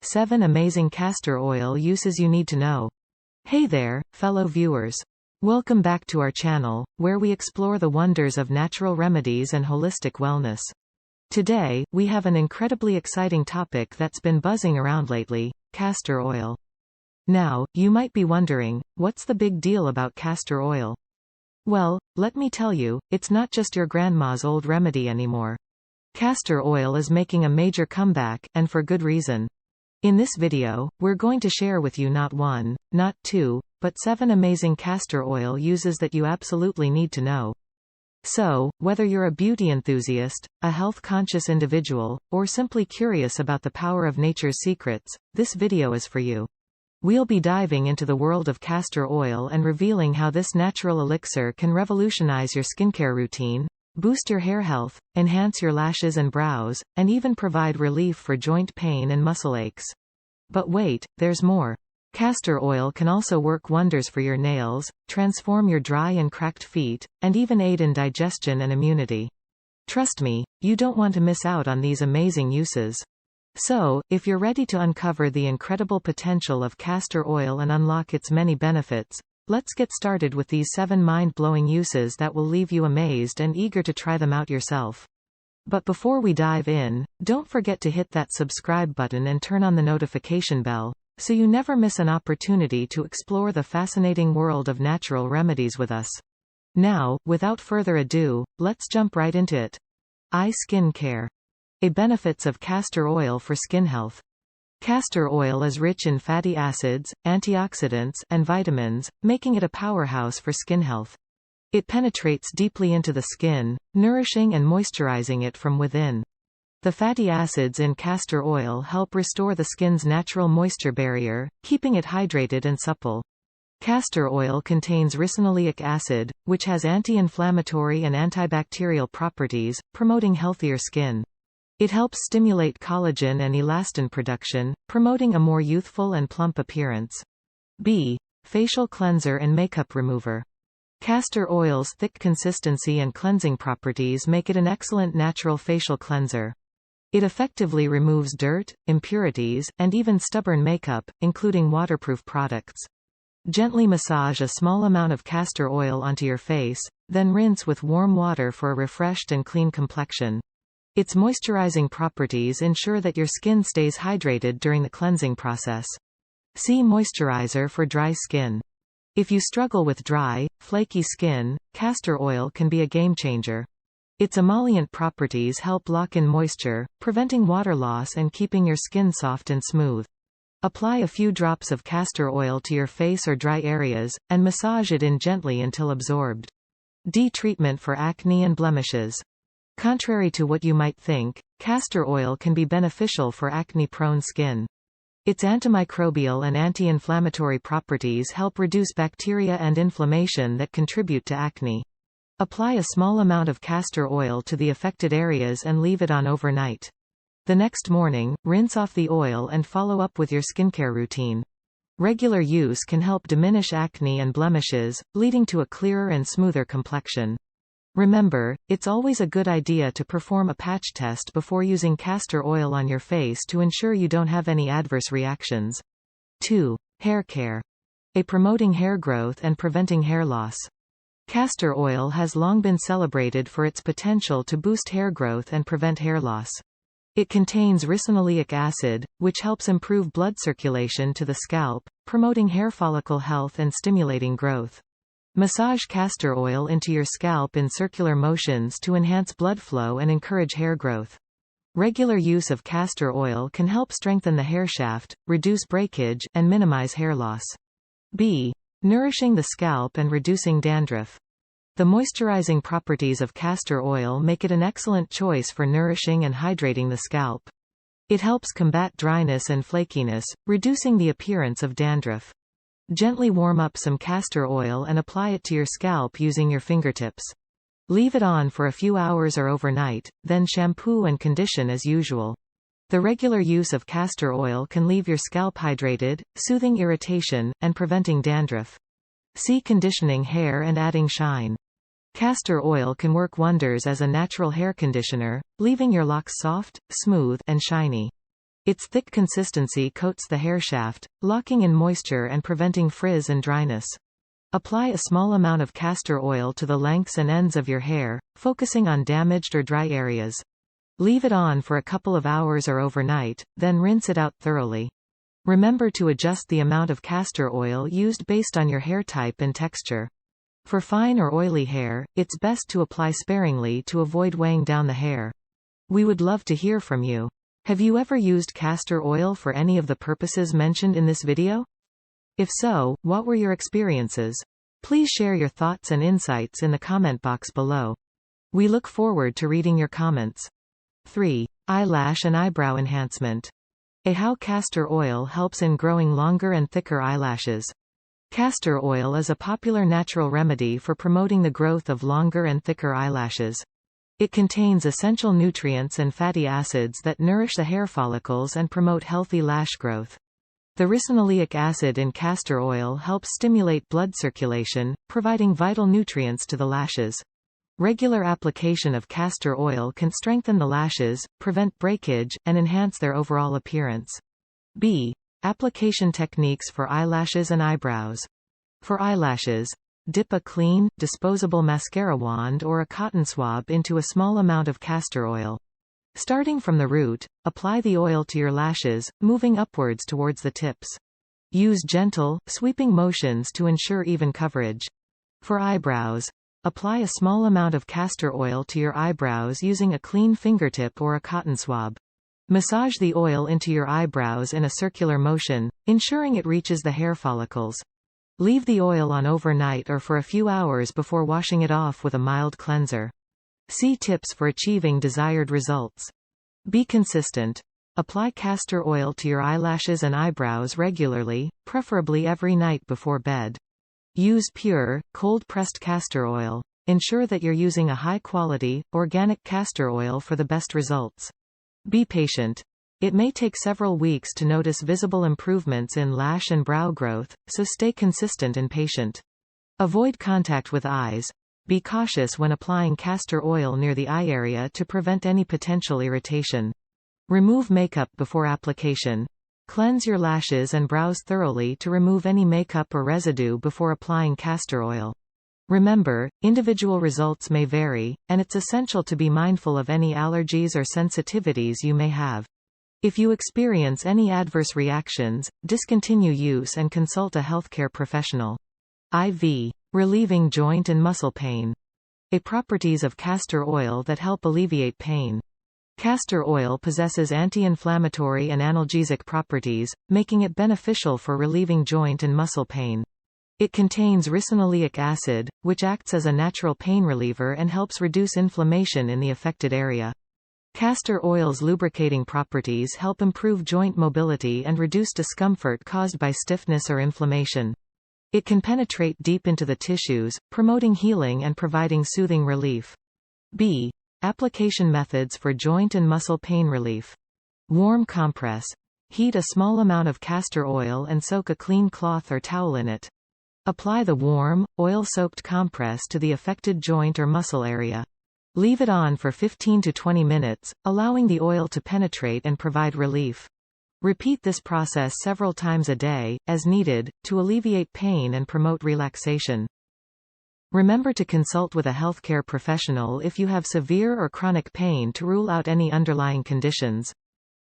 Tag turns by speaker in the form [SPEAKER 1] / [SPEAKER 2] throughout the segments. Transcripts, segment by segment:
[SPEAKER 1] 7 Amazing Castor Oil Uses You Need to Know. Hey there, fellow viewers. Welcome back to our channel, where we explore the wonders of natural remedies and holistic wellness. Today, we have an incredibly exciting topic that's been buzzing around lately: castor oil. Now, you might be wondering, what's the big deal about castor oil? Well, let me tell you, it's not just your grandma's old remedy anymore. Castor oil is making a major comeback, and for good reason. In this video, we're going to share with you not one, not two, but 7 amazing castor oil uses that you absolutely need to know. So, whether you're a beauty enthusiast, a health-conscious individual, or simply curious about the power of nature's secrets, this video is for you. We'll be diving into the world of castor oil and revealing how this natural elixir can revolutionize your skincare routine, boost your hair health, enhance your lashes and brows, and even provide relief for joint pain and muscle aches. But wait, there's more. Castor oil can also work wonders for your nails, transform your dry and cracked feet, and even aid in digestion and immunity. Trust me, you don't want to miss out on these amazing uses. So, if you're ready to uncover the incredible potential of castor oil and unlock its many benefits, let's get started with these 7 mind-blowing uses that will leave you amazed and eager to try them out yourself. But before we dive in, don't forget to hit that subscribe button and turn on the notification bell, so you never miss an opportunity to explore the fascinating world of natural remedies with us. Now, without further ado, let's jump right into it. Eye skin care. Benefits of castor oil for skin health. Castor oil is rich in fatty acids, antioxidants, and vitamins, making it a powerhouse for skin health. It penetrates deeply into the skin, nourishing and moisturizing it from within. The fatty acids in castor oil help restore the skin's natural moisture barrier, keeping it hydrated and supple. Castor oil contains ricinoleic acid, which has anti-inflammatory and antibacterial properties, promoting healthier skin. It helps stimulate collagen and elastin production, promoting a more youthful and plump appearance. Facial cleanser and makeup remover. Castor oil's thick consistency and cleansing properties make it an excellent natural facial cleanser. It effectively removes dirt, impurities, and even stubborn makeup, including waterproof products. Gently massage a small amount of castor oil onto your face, then rinse with warm water for a refreshed and clean complexion. Its moisturizing properties ensure that your skin stays hydrated during the cleansing process. See moisturizer for dry skin. If you struggle with dry, flaky skin, castor oil can be a game changer. Its emollient properties help lock in moisture, preventing water loss and keeping your skin soft and smooth. Apply a few drops of castor oil to your face or dry areas, and massage it in gently until absorbed. Treatment for acne and blemishes. Contrary to what you might think, castor oil can be beneficial for acne-prone skin. Its antimicrobial and anti-inflammatory properties help reduce bacteria and inflammation that contribute to acne. Apply a small amount of castor oil to the affected areas and leave it on overnight. The next morning, rinse off the oil and follow up with your skincare routine. Regular use can help diminish acne and blemishes, leading to a clearer and smoother complexion. Remember, it's always a good idea to perform a patch test before using castor oil on your face to ensure you don't have any adverse reactions. 2. Hair care. Promoting hair growth and preventing hair loss. Castor oil has long been celebrated for its potential to boost hair growth and prevent hair loss. It contains ricinoleic acid, which helps improve blood circulation to the scalp, promoting hair follicle health and stimulating growth. Massage castor oil into your scalp in circular motions to enhance blood flow and encourage hair growth. Regular use of castor oil can help strengthen the hair shaft, reduce breakage, and minimize hair loss. Nourishing the scalp and reducing dandruff. The moisturizing properties of castor oil make it an excellent choice for nourishing and hydrating the scalp. It helps combat dryness and flakiness, reducing the appearance of dandruff. Gently warm up some castor oil and apply it to your scalp using your fingertips. Leave it on for a few hours or overnight, then shampoo and condition as usual. The regular use of castor oil can leave your scalp hydrated, soothing irritation, and preventing dandruff. See conditioning hair and adding shine. Castor oil can work wonders as a natural hair conditioner, leaving your locks soft, smooth, and shiny. Its thick consistency coats the hair shaft, locking in moisture and preventing frizz and dryness. Apply a small amount of castor oil to the lengths and ends of your hair, focusing on damaged or dry areas. Leave it on for a couple of hours or overnight, then rinse it out thoroughly. Remember to adjust the amount of castor oil used based on your hair type and texture. For fine or oily hair, it's best to apply sparingly to avoid weighing down the hair. We would love to hear from you. Have you ever used castor oil for any of the purposes mentioned in this video? If so, what were your experiences? Please share your thoughts and insights in the comment box below. We look forward to reading your comments. 3. Eyelash and eyebrow enhancement. How castor oil helps in growing longer and thicker eyelashes. Castor oil is a popular natural remedy for promoting the growth of longer and thicker eyelashes. It contains essential nutrients and fatty acids that nourish the hair follicles and promote healthy lash growth. The ricinoleic acid in castor oil helps stimulate blood circulation, providing vital nutrients to the lashes. Regular application of castor oil can strengthen the lashes, prevent breakage, and enhance their overall appearance. B. Application techniques for eyelashes and eyebrows. For eyelashes, dip a clean, disposable mascara wand or a cotton swab into a small amount of castor oil. Starting from the root, apply the oil to your lashes, moving upwards towards the tips. Use gentle, sweeping motions to ensure even coverage. For eyebrows, apply a small amount of castor oil to your eyebrows using a clean fingertip or a cotton swab. Massage the oil into your eyebrows in a circular motion, ensuring it reaches the hair follicles. Leave the oil on overnight or for a few hours before washing it off with a mild cleanser. See tips for achieving desired results. Be consistent. Apply castor oil to your eyelashes and eyebrows regularly, preferably every night before bed. Use pure, cold-pressed castor oil. Ensure that you're using a high-quality, organic castor oil for the best results. Be patient. It may take several weeks to notice visible improvements in lash and brow growth, so stay consistent and patient. Avoid contact with eyes. Be cautious when applying castor oil near the eye area to prevent any potential irritation. Remove makeup before application. Cleanse your lashes and brows thoroughly to remove any makeup or residue before applying castor oil. Remember, individual results may vary, and it's essential to be mindful of any allergies or sensitivities you may have. If you experience any adverse reactions, discontinue use and consult a healthcare professional. IV. Relieving joint and muscle pain. Properties of castor oil that help alleviate pain. Castor oil possesses anti-inflammatory and analgesic properties, making it beneficial for relieving joint and muscle pain. It contains ricinoleic acid, which acts as a natural pain reliever and helps reduce inflammation in the affected area. Castor oil's lubricating properties help improve joint mobility and reduce discomfort caused by stiffness or inflammation. It can penetrate deep into the tissues, promoting healing and providing soothing relief. B. Application methods for joint and muscle pain relief. Warm compress. Heat a small amount of castor oil and soak a clean cloth or towel in it. Apply the warm, oil-soaked compress to the affected joint or muscle area. Leave it on for 15 to 20 minutes, allowing the oil to penetrate and provide relief. Repeat this process several times a day, as needed, to alleviate pain and promote relaxation. Remember to consult with a healthcare professional if you have severe or chronic pain to rule out any underlying conditions.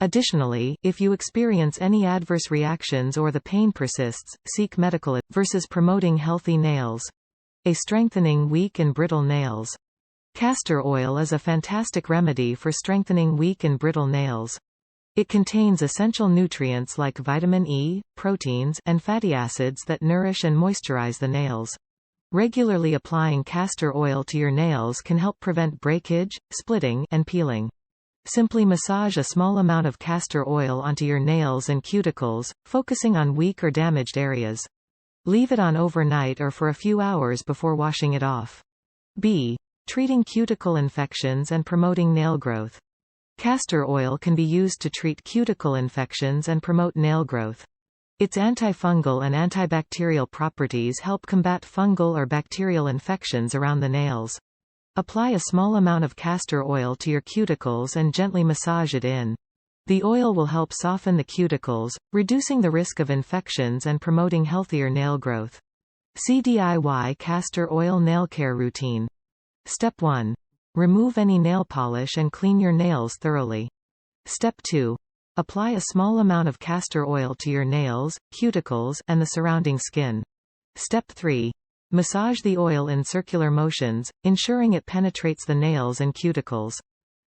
[SPEAKER 1] Additionally, if you experience any adverse reactions or the pain persists, seek medical advice. Versus promoting healthy nails. Strengthening weak and brittle nails. Castor oil is a fantastic remedy for strengthening weak and brittle nails. It contains essential nutrients like vitamin E, proteins, and fatty acids that nourish and moisturize the nails. Regularly applying castor oil to your nails can help prevent breakage, splitting, and peeling. Simply massage a small amount of castor oil onto your nails and cuticles, focusing on weak or damaged areas. Leave it on overnight or for a few hours before washing it off. B. Treating cuticle infections and promoting nail growth. Castor oil can be used to treat cuticle infections and promote nail growth. Its antifungal and antibacterial properties help combat fungal or bacterial infections around the nails. Apply a small amount of castor oil to your cuticles and gently massage it in. The oil will help soften the cuticles, reducing the risk of infections and promoting healthier nail growth. DIY castor oil nail care routine. Step 1. Remove any nail polish and clean your nails thoroughly. Step 2. Apply a small amount of castor oil to your nails, cuticles, and the surrounding skin. Step 3. Massage the oil in circular motions, ensuring it penetrates the nails and cuticles.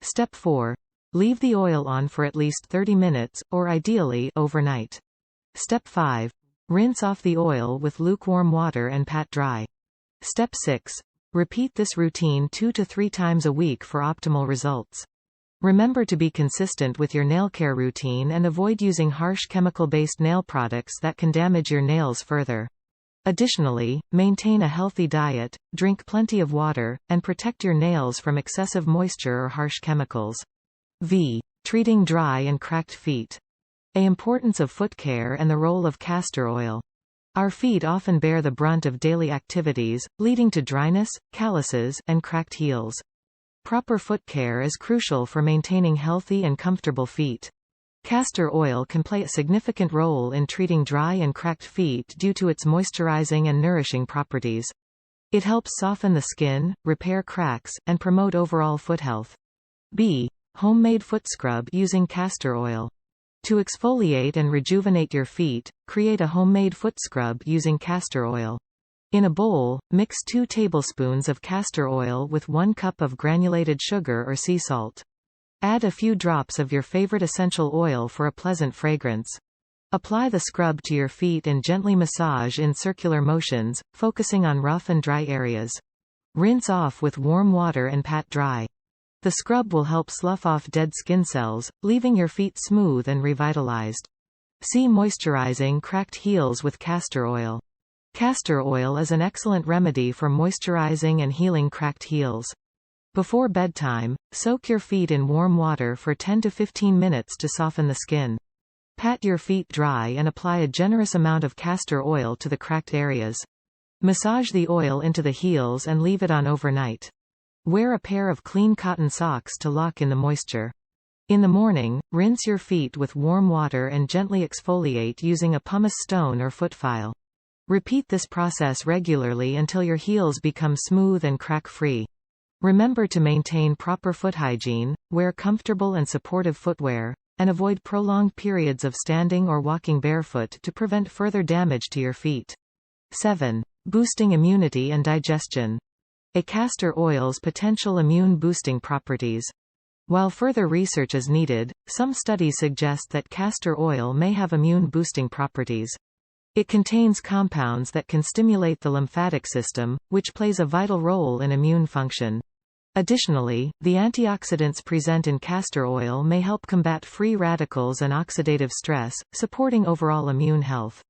[SPEAKER 1] Step 4. Leave the oil on for at least 30 minutes, or ideally, overnight. Step 5. Rinse off the oil with lukewarm water and pat dry. Step 6. Repeat this routine 2 to 3 times a week for optimal results. Remember to be consistent with your nail care routine and avoid using harsh chemical-based nail products that can damage your nails further. Additionally, maintain a healthy diet, drink plenty of water, and protect your nails from excessive moisture or harsh chemicals. Treating dry and cracked feet. Importance of foot care and the role of castor oil. Our feet often bear the brunt of daily activities, leading to dryness, calluses, and cracked heels. Proper foot care is crucial for maintaining healthy and comfortable feet. Castor oil can play a significant role in treating dry and cracked feet due to its moisturizing and nourishing properties. It helps soften the skin, repair cracks, and promote overall foot health. Homemade foot scrub using castor oil. To exfoliate and rejuvenate your feet, create a homemade foot scrub using castor oil. In a bowl, mix 2 tablespoons of castor oil with 1 cup of granulated sugar or sea salt. Add a few drops of your favorite essential oil for a pleasant fragrance. Apply the scrub to your feet and gently massage in circular motions, focusing on rough and dry areas. Rinse off with warm water and pat dry. The scrub will help slough off dead skin cells, leaving your feet smooth and revitalized. Moisturizing cracked heels with castor oil. Castor oil is an excellent remedy for moisturizing and healing cracked heels. Before bedtime, soak your feet in warm water for 10 to 15 minutes to soften the skin. Pat your feet dry and apply a generous amount of castor oil to the cracked areas. Massage the oil into the heels and leave it on overnight. Wear a pair of clean cotton socks to lock in the moisture. In the morning, rinse your feet with warm water and gently exfoliate using a pumice stone or foot file. Repeat this process regularly until your heels become smooth and crack-free. Remember to maintain proper foot hygiene, wear comfortable and supportive footwear, and avoid prolonged periods of standing or walking barefoot to prevent further damage to your feet. 7. Boosting immunity and digestion. Castor oil's potential immune-boosting properties. While further research is needed, some studies suggest that castor oil may have immune-boosting properties. It contains compounds that can stimulate the lymphatic system, which plays a vital role in immune function. Additionally, the antioxidants present in castor oil may help combat free radicals and oxidative stress, supporting overall immune health.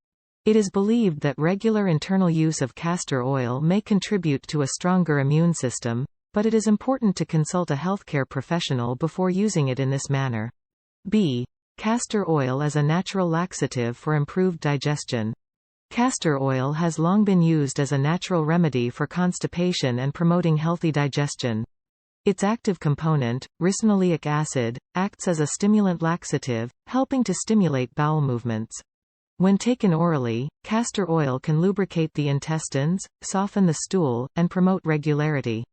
[SPEAKER 1] It is believed that regular internal use of castor oil may contribute to a stronger immune system, but it is important to consult a healthcare professional before using it in this manner. Castor oil as a natural laxative for improved digestion. Castor oil has long been used as a natural remedy for constipation and promoting healthy digestion. Its active component, ricinoleic acid, acts as a stimulant laxative, helping to stimulate bowel movements. When taken orally, castor oil can lubricate the intestines, soften the stool, and promote regularity.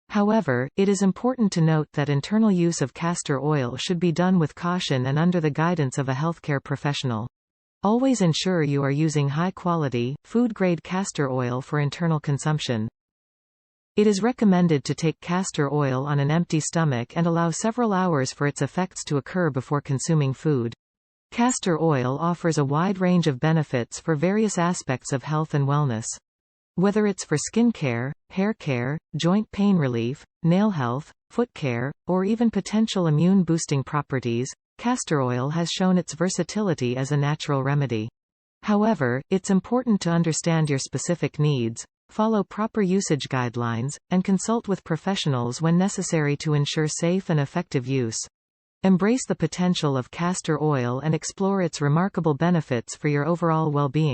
[SPEAKER 1] However, it is important to note that internal use of castor oil should be done with caution and under the guidance of a healthcare professional. Always ensure you are using high-quality, food-grade castor oil for internal consumption. It is recommended to take castor oil on an empty stomach and allow several hours for its effects to occur before consuming food. Castor oil offers a wide range of benefits for various aspects of health and wellness. Whether it's for skin care, hair care, joint pain relief, nail health, foot care, or even potential immune-boosting properties, castor oil has shown its versatility as a natural remedy. However, it's important to understand your specific needs, follow proper usage guidelines, and consult with professionals when necessary to ensure safe and effective use. Embrace the potential of castor oil and explore its remarkable benefits for your overall well-being.